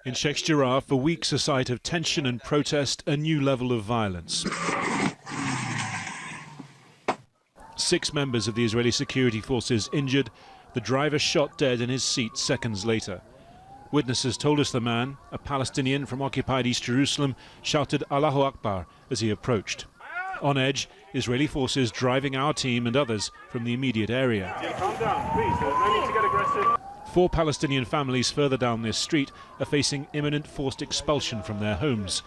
In Sheikh Jarrah, for weeks a site of tension and protest, a new level of violence. 6 members of the Israeli security forces injured, the driver shot dead in his seat seconds later. Witnesses told us the man, a Palestinian from occupied East Jerusalem, shouted Allahu Akbar as he approached. On edge, Israeli forces driving our team and others from the immediate area. Calm down, please. No need to get aggressive. 4 Palestinian families further down this street are facing imminent forced expulsion from their homes.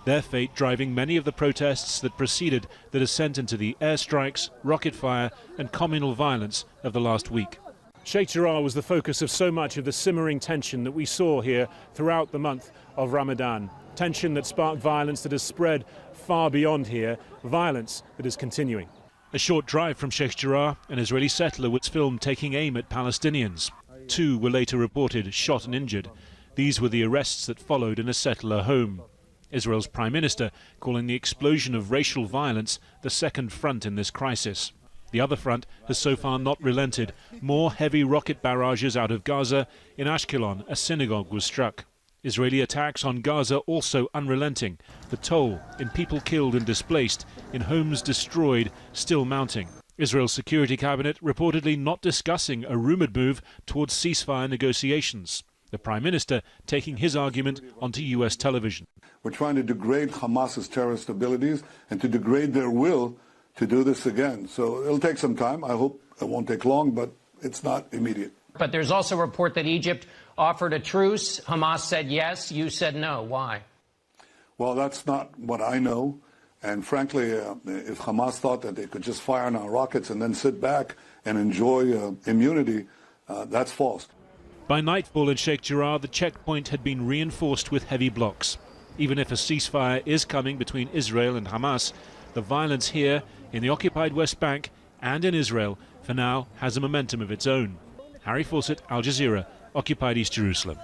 Their fate driving many of the protests that preceded the descent into the airstrikes, rocket fire and communal violence of the last week. Sheikh Jarrah was the focus of so much of the simmering tension that we saw here throughout the month of Ramadan. Tension that sparked violence that has spread far beyond here, violence that is continuing. A short drive from Sheikh Jarrah, an Israeli settler was filmed taking aim at Palestinians. 2 were later reported shot and injured. These were the arrests that followed in a settler home. Israel's Prime Minister calling the explosion of racial violence the second front in this crisis. The other front has so far not relented. More heavy rocket barrages out of Gaza. In Ashkelon, a synagogue was struck. Israeli attacks on Gaza also unrelenting. The toll in people killed and displaced, in homes destroyed, still mounting. Israel's Security Cabinet reportedly not discussing a rumoured move towards ceasefire negotiations. The Prime Minister taking his argument onto US television. We're trying to degrade Hamas's terrorist abilities and to degrade their will to do this again. So it'll take some time. I hope it won't take long, but it's not immediate. But there's also a report that Egypt offered a truce. Hamas said yes. You said no. Why? Well, that's not what I know. And frankly, if Hamas thought that they could just fire on our rockets and then sit back and enjoy immunity, that's false. By nightfall in Sheikh Jarrah, the checkpoint had been reinforced with heavy blocks. Even if a ceasefire is coming between Israel and Hamas, the violence here in the occupied West Bank and in Israel for now has a momentum of its own. Harry Fawcett, Al Jazeera, occupied East Jerusalem.